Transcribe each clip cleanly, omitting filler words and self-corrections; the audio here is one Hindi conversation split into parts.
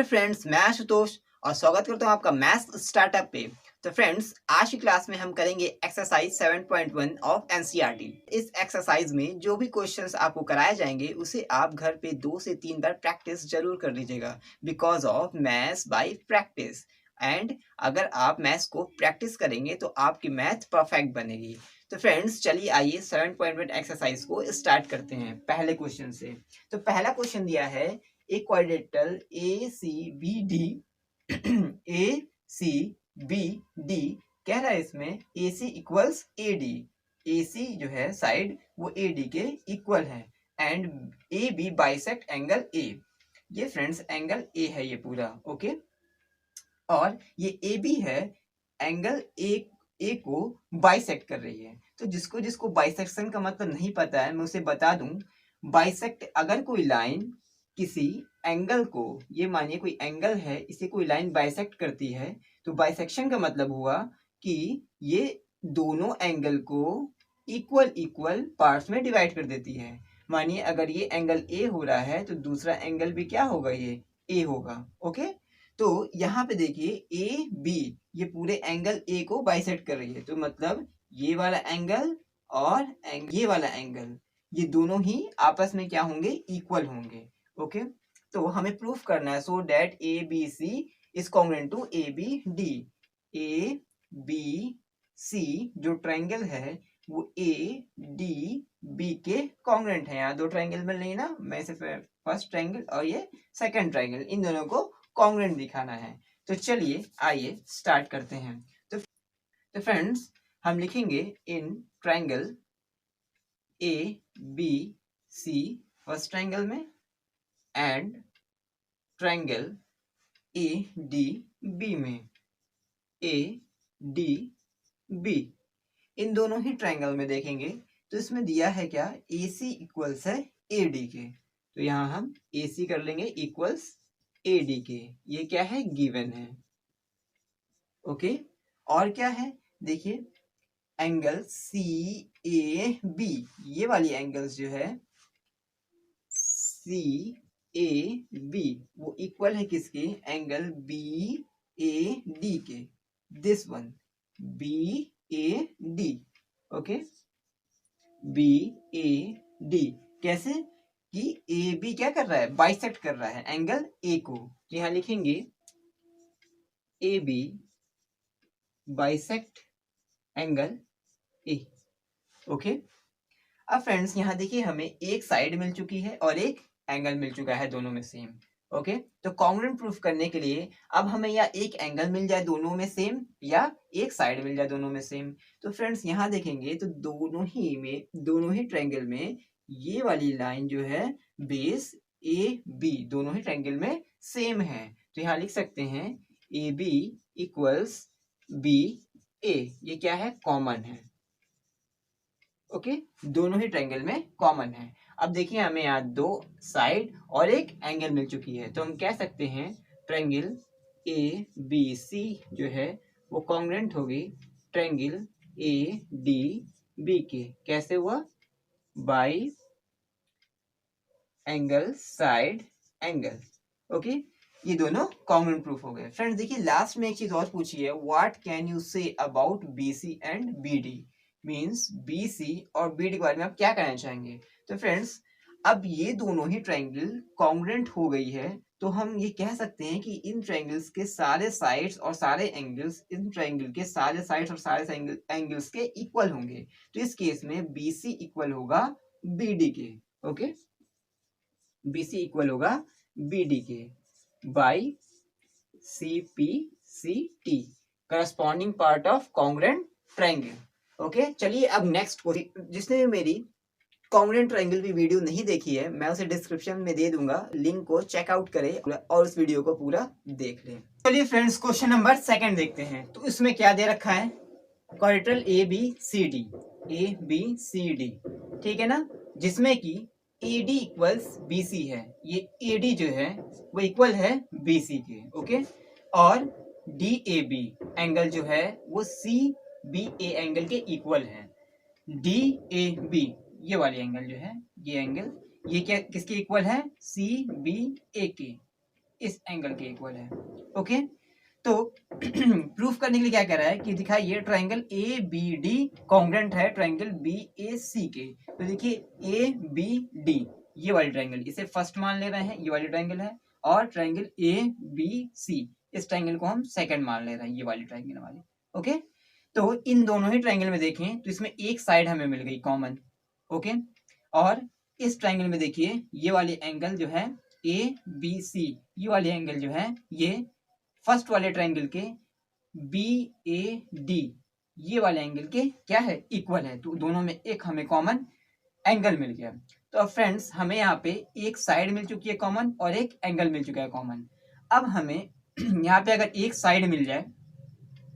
मेरे फ्रेंड्स, मैं आशुतोष और स्वागत करता हूँ आपका मैथ्स स्टार्टअप पे। तो फ्रेंड्स, आज की क्लास में हम करेंगे एक्सरसाइज 7.1 ऑफ एनसीईआरटी। इस एक्सरसाइज में जो भी क्वेश्चंस आपको कराए जाएंगे उसे आप घर पे 2 से 3 बार प्रैक्टिस जरूर कर लीजिएगा, because of maths by practice. And अगर आप मैथ्स को प्रैक्टिस करेंगे तो आपकी मैथ परफेक्ट बनेगी। तो फ्रेंड्स, चलिए आइए 7.1 एक्सरसाइज को स्टार्ट करते हैं पहले क्वेश्चन से। तो पहला क्वेश्चन दिया है a quadrilateral ACBD ACBD कह रहा है इसमें AC इक्वल्स AD। AC जो है साइड वो AD के इक्वल है and AB bisect angle A। ये फ्रेंड्स एंगल A है ये पूरा, ओके। और ये AB है, एंगल A को बाइसेक्ट कर रही है। तो जिसको जिसको बाइसेक्शन का मतलब नहीं पता है मैं उसे बता दूं। बाइसेक्ट, अगर कोई लाइन किसी एंगल को, ये मानिए कोई एंगल है, इसे कोई लाइन बाइसेक्ट करती है, तो बाइसेक्शन का मतलब हुआ कि ये दोनों एंगल को इक्वल इक्वल पार्ट्स में डिवाइड कर देती है। मानिए अगर ये एंगल ए हो रहा है तो दूसरा एंगल भी क्या होगा, ये ए होगा, ओके। तो यहाँ पे देखिए ए बी, ये पूरे एंगल ए को बाइसेक्ट कर रही है, तो मतलब ये वाला एंगल और ये वाला एंगल, ये दोनों ही आपस में क्या होंगे, इक्वल होंगे, ओके। तो हमें प्रूफ करना है, so that A B C is congruent to A B D. A B C जो ट्रायंगल है वो ए डी बी के कॉन्ग्रुएंट है। यहाँ दो ट्रायंगल मिल रही है ना, मैं इसे फर्स्ट ट्रायंगल और ये सेकंड ट्रायंगल, इन दोनों को कॉन्ग्रुएंट दिखाना है। तो चलिए आइए स्टार्ट करते हैं। तो फ्रेंड्स, हम लिखेंगे in triangle A B C first triangle में and triangle A D B में, ए डी बी, इन दोनों ही ट्रायंगल में देखेंगे तो इसमें दिया है क्या, ए सी इक्वल्स है ए डी के। तो यहाँ हम ए सी कर लेंगे इक्वल्स ए डी के, ये क्या है, गिवन है, ओके। और क्या है, देखिए एंगल सी ए बी, ये वाली एंगल्स जो है सी ए बी वो इक्वल है किसके, एंगल बी ए डी के, this one B A D, okay, B A D. कैसे कि ए बी क्या कर रहा है, बाइसेक्ट कर रहा है एंगल ए को, तो यहां लिखेंगे A B bisect angle A, okay. अब फ्रेंड्स यहाँ देखिए हमें एक साइड मिल चुकी है और एक एंगल मिल चुका है, दोनों में सेम, ओके। तो कॉन्ग्रुएंट प्रूफ करने के लिए अब हमें या एक एंगल मिल जाए दोनों में सेम, या एक साइड मिल जाए दोनों में सेम। तो फ्रेंड्स यहाँ देखेंगे तो दोनों ही ट्रायंगल में ये वाली लाइन जो है बेस ए बी दोनों ही ट्रायंगल में सेम है। तो यहाँ लिख सकते हैं ए बी इक्वल्स बी ए, ये क्या है, कॉमन है, ओके, दोनों ही ट्रायंगल में कॉमन है। अब देखिए हमें यहाँ दो साइड और एक एंगल मिल चुकी है, तो हम कह सकते हैं ट्रायंगल ए बी सी जो है वो कॉन्ग्रुएंट होगी ट्रायंगल ए डी बी के। कैसे हुआ, by angle side angle, okay, ये दोनों कॉन्ग्रुएंट प्रूफ हो गए। फ्रेंड्स देखिए लास्ट में एक चीज और पूछी है, what can you say about B C and B D, means B C और बी डी के बारे में आप क्या कहना चाहेंगे। तो फ्रेंड्स अब ये दोनों ही ट्रायंगल कॉन्ग्रुएंट हो गई है, तो हम ये कह सकते हैं कि इन ट्रायंगल्स के सारे साइड्स और सारे एंगल्स, इन ट्रायंगल के सारे साइड्स और सारे एंगल्स के इक्वल होंगे। तो इस केस में बी सी इक्वल होगा बी डी के, ओके, बी सी इक्वल होगा बी डी के by C P C T, corresponding part of congruent triangle, okay. चलिए अब नेक्स्ट, जिसने भी मेरी कॉन्ग्रुएंट ट्रायंगल की वीडियो नहीं देखी है मैं उसे डिस्क्रिप्शन में दे दूंगा, लिंक को चेकआउट करें और उस वीडियो को पूरा देख लें। चलिए फ्रेंड्स क्वेश्चन नंबर 2 देखते हैं। तो इसमें क्या दे रखा है, quadrilateral A B C D, A B C D, ठीक है ना, जिसमें कि A D equals B C है, ये ए डी जो है वो इक्वल है बी सी के, ओके। और डी ए बी एंगल जो है वो सी बी ए एंगल के इक्वल है। डी ए बी ये वाली एंगल जो है, ये एंगल ये क्या किसके इक्वल है, सी बी ए के, इस एंगल के इक्वल है। ओके, तो प्रूफ करने के लिए क्या कह रहा है कि दिखाइए triangle A B D congruent है ट्राइंगल बी ए सी के। तो देखिए ए बी डी ये वाली ट्राइंगल, इसे फर्स्ट मान ले रहे हैं, ये वाली ट्राइंगल है, और ट्राइंगल ए बी सी इस ट्राइंगल को हम सेकंड मान ले रहे हैं, ये वाली ट्राइंगल हमारी। ओके, तो इन दोनों ही ट्राइंगल में देखें तो इसमें एक साइड हमें मिल गई कॉमन। ओके, और इस ट्राइंगल में देखिए ये वाली एंगल जो है ए बी सी, ये वाली एंगल जो है ये फर्स्ट वाले ट्राइंगल के बी ए डी ये वाले एंगल के क्या है, इक्वल है। तो दोनों में एक हमें कॉमन एंगल मिल गया। तो अब फ्रेंड्स हमें यहाँ पे एक साइड मिल चुकी है कॉमन और एक एंगल मिल चुका है कॉमन। अब हमें यहाँ पे अगर एक साइड मिल जाए,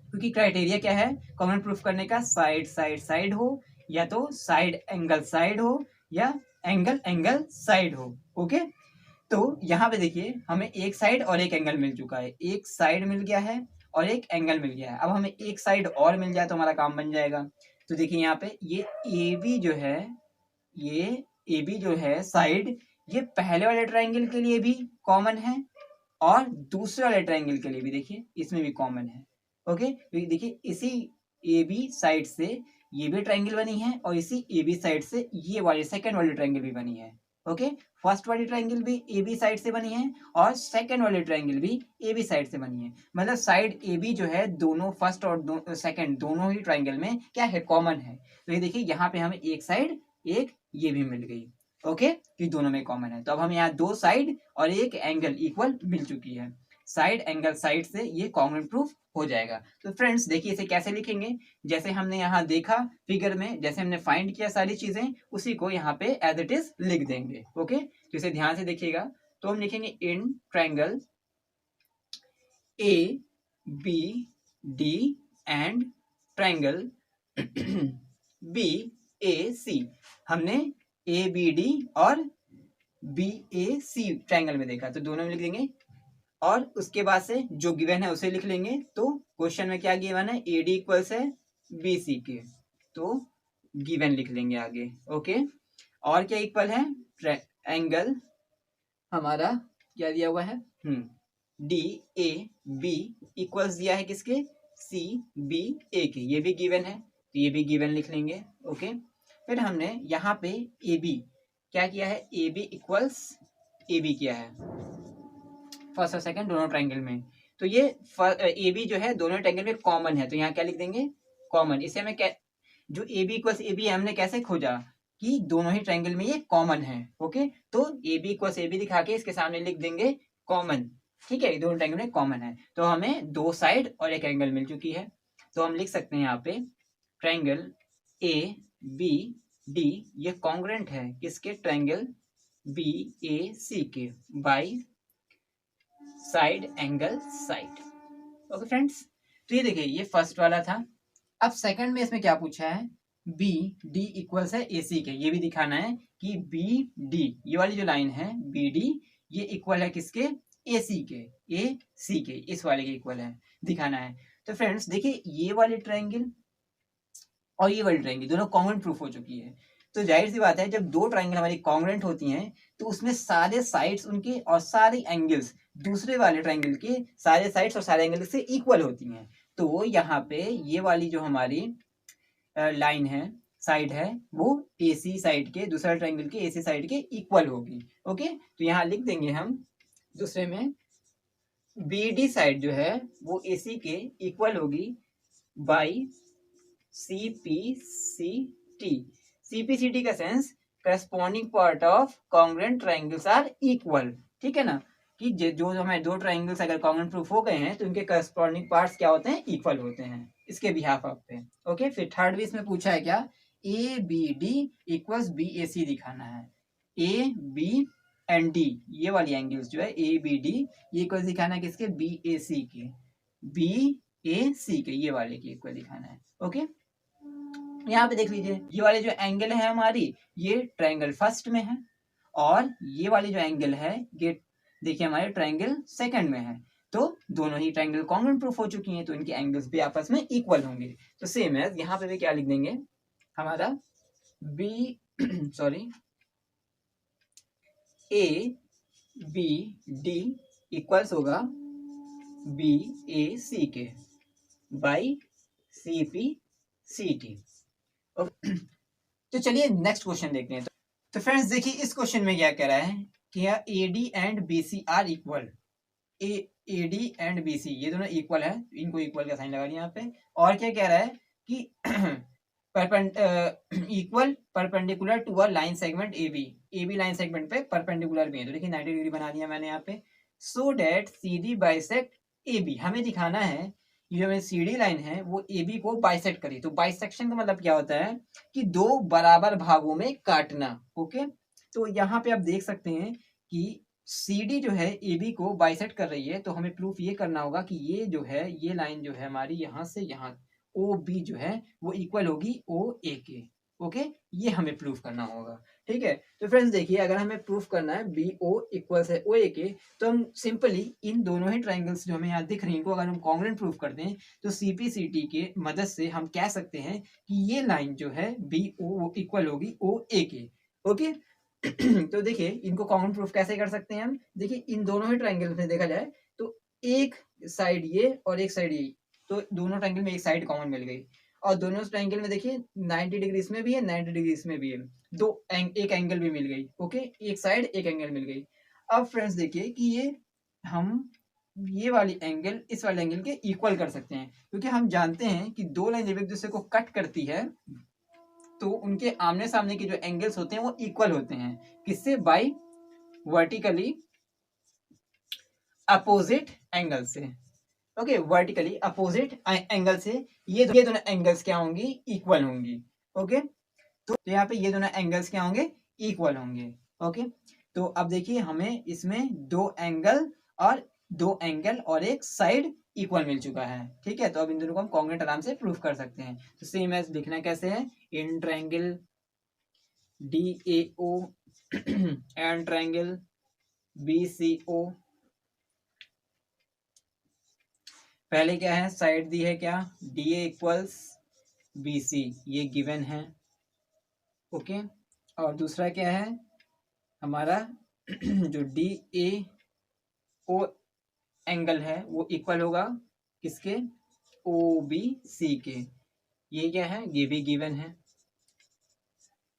क्योंकि क्राइटेरिया क्या है कॉमन प्रूफ करने का, साइड साइड साइड हो, या तो साइड एंगल साइड हो, या एंगल एंगल साइड हो। ओके, तो यहाँ पे देखिए हमें एक साइड और एक एंगल मिल चुका है, एक साइड मिल गया है और एक एंगल मिल गया है। अब हमें एक साइड और मिल जाए तो हमारा काम बन जाएगा। तो देखिए यहाँ पे ये ए बी जो है, ये ए बी जो है साइड, ये पहले वाले ट्राइंगल के लिए भी कॉमन है और दूसरे वाले ट्राइंगल के लिए भी देखिए इसमें भी कॉमन है। ओके, तो देखिए इसी ए बी साइड से ये भी ट्राइंगल बनी है और इसी ए बी साइड से ये वाली सेकंड वाली ट्राइंगल भी बनी है। ओके, फर्स्ट वाली ट्राइंगल भी ए बी साइड से बनी है और सेकंड वाली ट्राइंगल भी ए बी साइड से बनी है। मतलब साइड ए बी जो है दोनों फर्स्ट और सेकंड दोनों ही ट्राइंगल में क्या है, कॉमन है। तो ये देखिए यहाँ पे हमें एक साइड एक ये भी मिल गई। ओके, कि दोनों में कॉमन है। तो अब हम यहाँ दो साइड और एक एंगल इक्वल मिल चुकी है, साइड एंगल साइड से ये कॉन्ग्रुएंट प्रूफ हो जाएगा। तो फ्रेंड्स देखिए इसे कैसे लिखेंगे, जैसे हमने यहाँ देखा फिगर में, जैसे हमने फाइंड किया सारी चीजें उसी को यहाँ पे एज इट इज लिख देंगे। ओके, तो इसे ध्यान से देखिएगा। तो हम लिखेंगे in triangle A B D and triangle B A C. हमने ए बी डी और बी ए सी ट्रायंगल में देखा, तो दोनों में लिख देंगे और उसके बाद से जो गिवन है उसे लिख लेंगे। तो क्वेश्चन में क्या गिवन है, ए डी इक्वल्स है बी सी के, तो गिवन लिख लेंगे आगे। ओके, और क्या इक्वल है, एंगल हमारा क्या दिया हुआ है, डी ए बी इक्वल्स दिया है किसके, सी बी ए के, ये भी गिवन है तो ये भी गिवन लिख लेंगे। ओके, फिर हमने यहाँ पे ए बी क्या किया है, A B equals A B किया है फर्स्ट और सेकंड दोनों ट्रायंगल में। तो ये ए बी जो है दोनों ट्रायंगल में कॉमन है, तो यहाँ क्या लिख देंगे, कॉमन। इसे हमें क्या, जो A B equals A B हमने कैसे खोजा कि दोनों ही ट्रायंगल में ये कॉमन है। ओके, तो A B equals A B दिखा के इसके सामने लिख देंगे कॉमन। ठीक है, दोनों ट्रायंगल में कॉमन है, तो हमें दो साइड और एक एंगल मिल चुकी है। तो हम लिख सकते हैं यहाँ पे ट्रायंगल ए बी डी ये कॉन्ग्रुएंट है किसके, ट्रायंगल बी ए सी के by side angle side. Okay friends, तो ये देखिए ये फर्स्ट वाला था। अब सेकंड में इसमें क्या पूछा है, बी डी इक्वल्स है ए सी के, ये भी दिखाना है कि बी डी ये वाली जो लाइन है बी डी ये इक्वल है किसके, ए सी के, ए सी के इस वाले के इक्वल है, दिखाना है। तो फ्रेंड्स देखिए ये वाली ट्रायंगल और ये वाली ट्रायंगल दोनों कॉन्ग्रुएंट प्रूफ हो चुकी है। तो जाहिर सी बात है जब दो ट्रायंगल हमारी कॉन्ग्रुएंट होती हैं तो उसमें सारे साइड्स उनके और सारे एंगल्स दूसरे वाले ट्रायंगल के सारे साइड्स और सारे एंगल से इक्वल होती हैं। तो यहाँ पे ये वाली जो हमारी लाइन है साइड है वो AC साइड के, दूसरा ट्रायंगल के AC साइड के इक्वल होगी। ओके, तो यहाँ लिख देंगे हम दूसरे में BD साइड जो है वो AC के इक्वल होगी बाई CPCT। CPCT का sense corresponding part of congruent triangles are equal. ठीक है ना, कि जो हमारे दो ट्रायंगल्स अगर कॉन्ग्रुएंट प्रूफ हो गए हैं तो उनके करस्पॉन्डिंग पार्ट्स क्या होते हैं, इक्वल होते हैं इसके बिहाफ ऑफ पे। ओके, फिर थर्ड भी इसमें पूछा है क्या, A B D equals B A C दिखाना है। ए बी एंड डी ये वाली एंगल्स जो है ए बी डी ये इक्वल दिखाना है किसके, बी ए सी के, बी ए सी के ये वाले के इक्वल दिखाना है। ओके, यहाँ पे देख लीजिए ये वाले जो एंगल है हमारी ये ट्रायंगल फर्स्ट में है और ये वाली जो एंगल है ये देखिए हमारे ट्रायंगल सेकंड में है। तो दोनों ही ट्रायंगल कॉन्ग्रुएंट प्रूफ हो चुकी हैं तो इनके एंगल्स भी आपस में इक्वल होंगे। तो सेम है, यहाँ पे भी क्या लिख देंगे हमारा B sorry A B D equals होगा बी ए सी के by C P C T. तो चलिए नेक्स्ट क्वेश्चन देखते हैं। तो फ्रेंड्स देखिए इस क्वेश्चन में क्या कह रहा है कि A D and B C are equal. A D and B C ये दोनों इक्वल है, इनको इक्वल का साइन लगा दिया यहाँ पे। और क्या कह रहा है कि equal perpendicular to a line segment A B line segment पे परपेंडिकुलर भी है। तो देखिए 90 डिग्री बना दिया मैंने यहाँ पे। So that C D bisect A B, हमें दिखाना है ये जो सी डी लाइन है वो ए बी को बाइसेक्ट करी। तो बाइसेक्शन का मतलब क्या होता है कि दो बराबर भागों में काटना। ओके, तो यहाँ पे आप देख सकते हैं कि सी डी जो है ए बी को बाइसेक्ट कर रही है। तो हमें प्रूफ ये करना होगा कि ये जो है ये लाइन जो है हमारी यहाँ से यहाँ ओ बी जो है वो इक्वल होगी ओ ए के। ओके, ये हमें प्रूफ करना होगा। ठीक है, तो फ्रेंड्स देखिए अगर हमें प्रूफ करना है बी ओ इक्वल्स है ओ ए के, तो हम सिंपली इन दोनों ही ट्राइंगल्स जो हमें यहाँ दिख रही हैं इनको अगर हम कॉन्ग्रुएंट प्रूफ करते हैं तो सीपीसीटी के मदद से हम कह सकते हैं कि ये लाइन जो है बी ओ इक्वल होगी ओ ए के। ओके तो देखिए इनको कॉमन प्रूफ कैसे कर सकते हैं हम। देखिए इन दोनों ही ट्राइंगल में देखा जाए तो एक साइड ये और एक साइड ये, तो दोनों ट्राइंगल में एक साइड कॉमन मिल गई। और दोनों ट्राइंगल में देखिए 90 डिग्री इसमें भी है 90 डिग्री इसमें भी है, एक एंगल भी मिल गई। ओके, एक साइड एक एंगल मिल गई। अब फ्रेंड्स देखिए कि ये हम ये वाली एंगल इस वाले एंगल के इक्वल कर सकते हैं, क्योंकि हम जानते हैं कि दो लाइन जब एक दूसरे को कट करती है तो उनके आमने सामने के जो एंगल्स होते हैं वो इक्वल होते हैं। किससे? बाय वर्टिकली अपोजिट एंगल से। ओके, वर्टिकली अपोजिट एंगल से ये दोनों एंगल्स क्या होंगी? इक्वल होंगी। ओके, तो यहाँ पे ये दोनों एंगल्स क्या होंगे? इक्वल होंगे। ओके, तो अब देखिए हमें इसमें दो एंगल और एक साइड इक्वल मिल चुका है। ठीक है, तो अब इन दोनों को हम कॉन्ग्रुएंट आराम से प्रूफ कर सकते हैं। तो सेम एज लिखना कैसे है, in triangle D A O and triangle B C O. पहले क्या है, साइड दी है क्या, D A equals B C, ये गिवन है। ओके, और दूसरा क्या है हमारा जो डी ए ओ एंगल है वो इक्वल होगा किसके? ओ बी सी के। ये क्या है, ये भी गिवन है।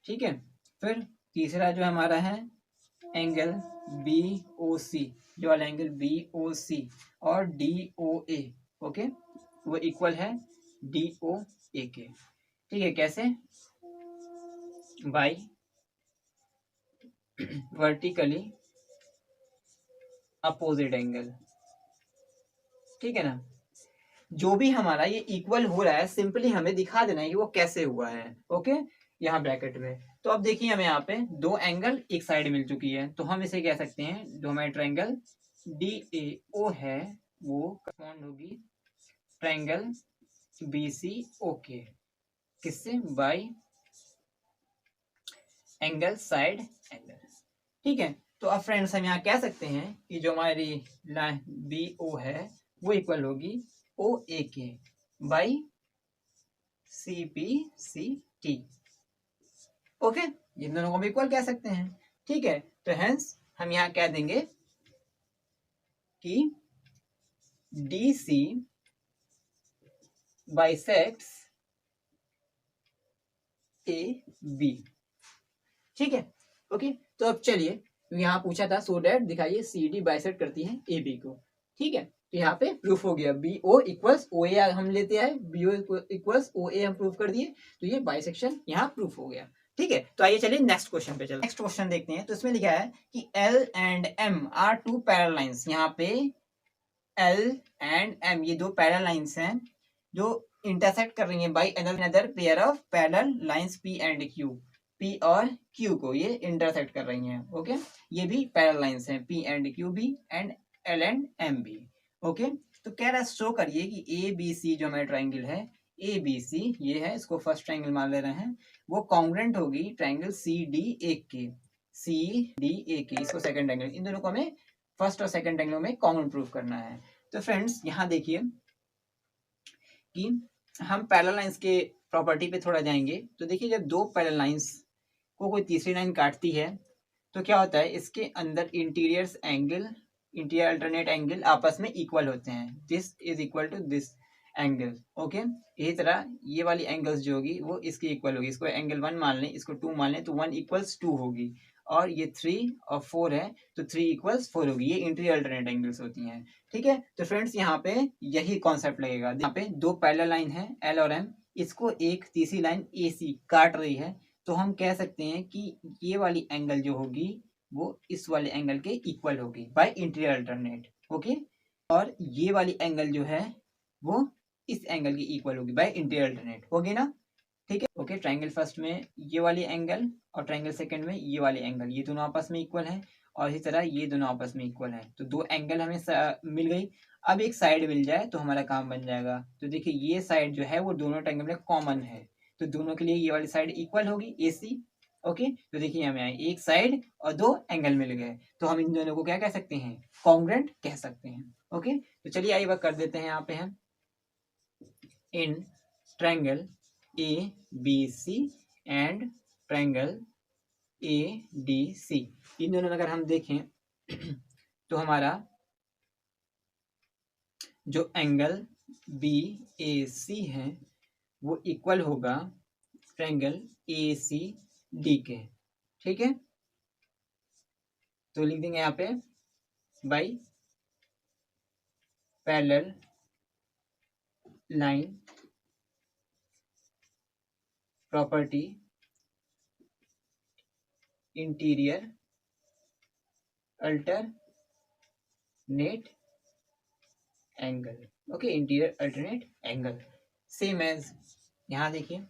ठीक है, फिर तीसरा जो हमारा है एंगल बी ओ सी, जो वाला एंगल बी ओ सी और डी ओ ए, ओके, वो इक्वल है डी ओ ए के। ठीक है, कैसे? By vertically opposite angle. ठीक है ना, जो भी हमारा ये इक्वल हो रहा है सिंपली हमें दिखा देना है कि वो कैसे हुआ है। ओके, यहाँ ब्रैकेट में। तो अब देखिए हमें यहाँ पे दो एंगल एक साइड मिल चुकी है, तो हम इसे कह सकते हैं जो हमारे ट्रायंगल डी ए ओ है वो कॉन्ड होगी ट्रायंगल बी सी ओ के। किससे? Bye angle side angle. ठीक है, तो अब फ्रेंड्स हम यहाँ कह सकते हैं कि जो हमारी लाइन बी ओ है वो इक्वल होगी O A K by C P C T. Okay, इन दोनों को हम इक्वल कह सकते हैं। ठीक है, तो हेंस हम यहाँ कह देंगे कि D C bisects A B. ठीक है, ओके, तो अब चलिए यहाँ पूछा था सो डेट दिखाइए सी डी बाइसेक्ट करती है ए बी को। ठीक है, तो यहाँ पे प्रूफ हो गया बी ओ इक्वल्स ओ ए हम लेते हैं, बी ओ इक्वल्स ओ ए हम प्रूफ कर दिए, तो ये बाइसेक्शन यहाँ प्रूफ हो गया। ठीक है, तो आइए चलिए नेक्स्ट क्वेश्चन पे चलते हैं। नेक्स्ट क्वेश्चन देखते हैं, तो इसमें लिखा है कि L and M are two parallel lines. यहाँ पे एल एंड एम ये दो पैरेलल लाइंस हैं जो इंटरसेक्ट कर रही हैं by another pair of parallel lines P and Q. P और क्यू को ये इंटरसेक्ट कर रही हैं। ओके, ये भी पैरेलल लाइंस हैं, पी एंड क्यू भी एंड एल एंड एम भी। ओके, तो कह रहा है शो करिए कि ए बी सी जो हमारा ट्राइंगल है ए बी सी ये है, इसको फर्स्ट ट्राइंगल मान ले रहे हैं, वो कॉन्ग्रुएंट होगी ट्राइंगल सी डी ए के। सी डी ए के, इसको सेकंड ट्राइंगल, इन दोनों को हमें फर्स्ट और सेकंड ट्राइंगल में कॉमन प्रूफ करना है। तो फ्रेंड्स यहाँ देखिए कि हम पैरेलल लाइंस के प्रॉपर्टी पे थोड़ा जाएंगे। तो देखिए जब दो पैरेलल लाइंस को कोई तीसरी लाइन काटती है तो क्या होता है, इसके अंदर interiors angle interior alternate angle आपस में इक्वल होते हैं, this is equal to this angle. Okay, इसी तरह ये वाली एंगल्स जो होगी वो इसकी इक्वल होगी, इसको एंगल 1 मान लें, इसको 2 मान लें, तो 1 इक्वल्स 2 होगी, और ये 3 और 4 है तो 3 इक्वल्स 4 होगी। ये इंटीरियर अल्टरनेट एंगल्स होती हैं। ठीक है, तो फ्रेंड्स यहाँ पे यही कॉन्सेप्ट लगेगा। यहाँ पे दो पैरेलल लाइन है एल और एम, इसको एक तीसरी लाइन ए सी काट रही है, तो हम कह सकते हैं कि ये वाली एंगल जो होगी वो इस वाले एंगल के इक्वल होगी बाय इंटीरियर अल्टरनेट। ओके, और ये वाली एंगल जो है वो इस एंगल की इक्वल होगी बाय इंटीरियर अल्टरनेट, होगी ना। ठीक है, ओके, ट्रायंगल फर्स्ट में ये वाली एंगल और ट्रायंगल सेकंड में ये वाली एंगल, ये दोनों आपस में इक्वल है, और इसी तरह ये दोनों आपस में इक्वल है, तो दो एंगल हमें मिल गई। अब एक साइड मिल जाए तो हमारा काम बन जाएगा। तो देखिए ये साइड जो है वो दोनों ट्रायंगल में कॉमन है, तो दोनों के लिए ये वाली साइड इक्वल होगी ए सी। ओके, तो देखिए हमें एक साइड और दो एंगल मिल गए, तो हम इन दोनों को क्या कह सकते हैं, कॉन्ग्रुएंट कह सकते हैं। ओके, तो चलिए आइए वह कर देते हैं यहाँ पे हम in triangle A B C and triangle A D C, इन दोनों में अगर हम देखें तो हमारा जो एंगल बी ए सी है वो इक्वल होगा ट्रायंगल ए सी डी के। ठीक है, तो लिख देंगे यहाँ पे by parallel line property interior alternate angle. Okay, interior alternate angle same as यहाँ देखिए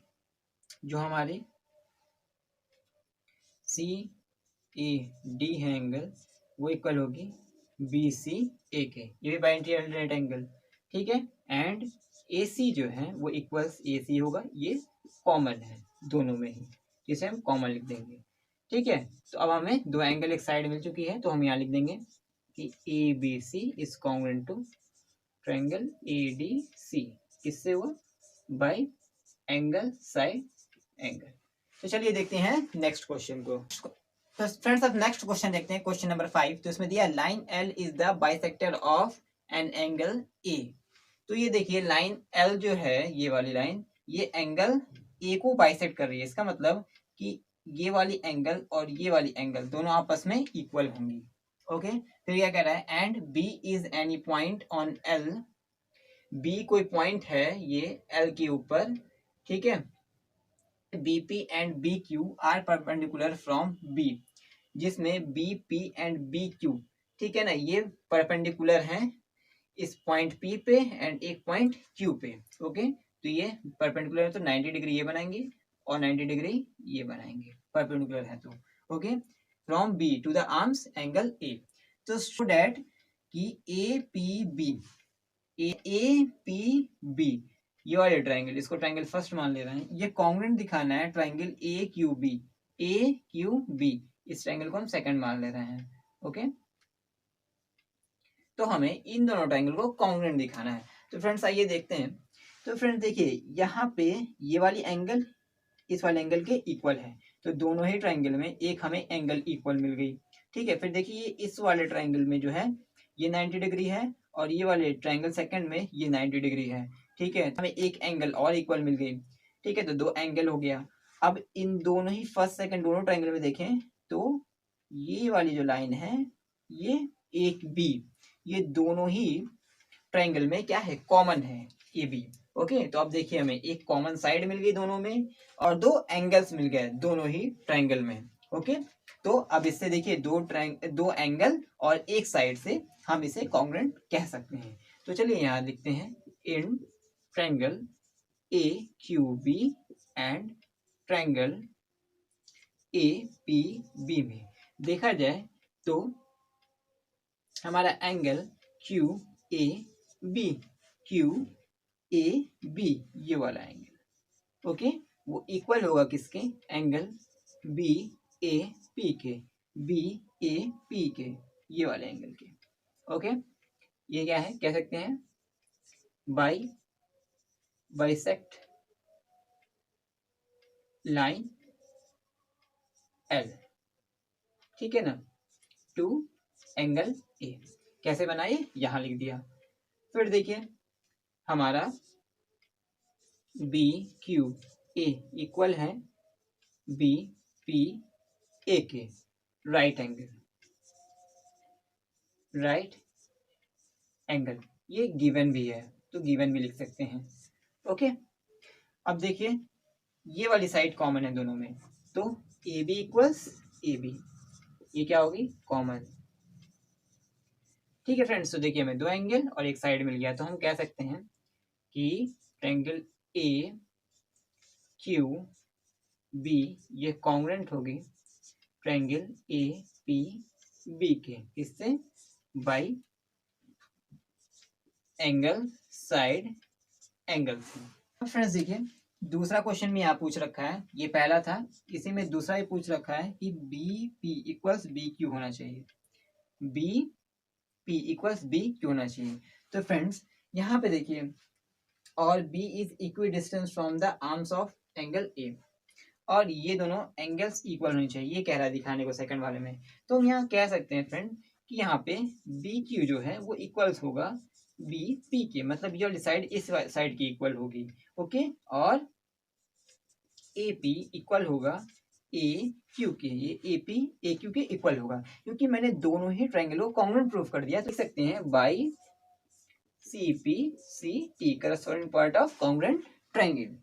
जो हमारे सी ए डी है एंगल वो इक्वल होगी बी सी ए के, ये भी बाय इंटीरियर अल्टरनेट एंगल। ठीक है, एंड ए सी जो है वो इक्वल्स ए सी होगा, ये कॉमन है दोनों में ही, जिसे हम कॉमन लिख देंगे। ठीक है, तो अब हमें दो एंगल एक साइड मिल चुकी है, तो हम यहाँ लिख देंगे कि A B C is congruent to triangle A D C, किससे हुआ, बाय एंगल साइड एंगल। तो चलिए देखते हैं नेक्स्ट क्वेश्चन को। तो फ्रेंड्स अब नेक्स्ट क्वेश्चन देखते हैं, क्वेश्चन नंबर 5। तो इसमें दिया line L is the bisector of an angle A. तो ये देखिए लाइन एल जो है ये वाली लाइन, ये एंगल ए को बाइसेक्ट कर रही है, इसका मतलब कि ये वाली एंगल और ये वाली एंगल दोनों आपस में इक्वल होंगी। ओके, फिर क्या कह रहा है, and B is any point on L, B कोई पॉइंट है ये एल के ऊपर। ठीक है, BP and BQ are perpendicular from B, जिसमें BP एंड BQ, ठीक है ना, ये परपेंडिकुलर हैं इस पॉइंट P पे एंड एक पॉइंट Q पे। ओके, तो ये परपेंडिकुलर है तो 90 डिग्री ये बनाएंगे और 90 डिग्री ये बनाएंगे, परपेंडिकुलर है तो। Okay, from B to the arms angle A, तो शो दैट कि APB ये वाले ट्रायंगल, इसको ट्रायंगल फर्स्ट मान ले रहे हैं, ये कॉन्ग्रुएंट दिखाना है ट्रायंगल AQB, इस ट्रायंगल को हम सेकंड मान ले रहे हैं। ओके, तो हमें इन दोनों ट्रायंगल को कॉन्ग्रुएंट दिखाना है। तो फ्रेंड्स आइए देखते हैं। तो फ्रेंड्स देखिए यहाँ पे ये वाली एंगल इस वाले एंगल के इक्वल है, तो दोनों ही ट्रायंगल में एक हमें एंगल इक्वल मिल गई। ठीक है, फिर देखिए इस वाले ट्रायंगल में जो है ये 90 डिग्री है और ये वाले ट्रायंगल सेकंड में ये 90 डिग्री है। ठीक है, हमें एक एंगल और इक्वल मिल गई। ठीक है, तो दो एंगल हो गया। अब इन दोनों ही फर्स्ट सेकंड दोनों ट्रायंगल में देखें तो ये वाली जो लाइन है ये एक बी, ये दोनों ही ट्रायंगल में क्या है, कॉमन है ए बी। ओके, तो अब देखिए हमें एक कॉमन साइड मिल गई दोनों में और दो एंगल्स मिल गए दोनों ही ट्रायंगल में। ओके, तो अब इससे देखिए दो एंगल और एक साइड से हम इसे कॉन्ग्रुएंट कह सकते हैं। तो चलिए यहाँ लिखते हैं in triangle AQB and triangle APB में देखा जाए तो हमारा एंगल QAB ये वाला एंगल, ओके, वो इक्वल होगा किसके, एंगल BAP के, ये वाले एंगल के। ओके, ये क्या है, कह सकते हैं बाइसेक्ट लाइन L, ठीक है ना, टू एंगल A, कैसे बनाए, यहाँ लिख दिया। फिर देखिए हमारा बी क्यू ए इक्वल है बी पी ए के राइट एंगल, ये गिवन भी है तो गिवन भी लिख सकते हैं। ओके, अब देखिए ये वाली साइड कॉमन है दोनों में, तो A B equals A B, ये क्या होगी, कॉमन। ठीक है फ्रेंड्स, तो देखिए हमें दो एंगल और एक साइड मिल गया, तो हम कह सकते हैं कि ट्रायंगल ए क्यू बी ये कॉन्ग्रुएंट होगी ट्रायंगल ए पी बी के, किससे, बाई एंगल साइड एंगल से। फ्रेंड्स देखिए दूसरा क्वेश्चन में यहाँ पूछ रखा है, ये पहला था, इसी में दूसरा ही पूछ रखा है कि B P equals B Q होना चाहिए, B P equals B Q होना चाहिए। तो फ्रेंड्स यहाँ पे देखिए और B is equidistant from the arms of angle A, और ये दोनों एंगल्स इक्वल होनी चाहिए, ये कह रहा है दिखाने को सेकंड वाले में। तो हम यहाँ कह सकते हैं फ्रेंड कि यहाँ पे बी क्यू जो है वो इक्वल्स होगा बी पी के, मतलब ये वाली साइड इस साइड की इक्वल होगी। ओके, और ए पी इक्वल होगा ए क्यू के, ये ए पी ए क्यू के इक्वल होगा, क्योंकि मैंने दोनों ही ट्रायंगलों को कॉन्ग्रुएंट प्रूफ कर दिया। तो लिख सकते हैं by C P C T corresponding part of congruent triangle.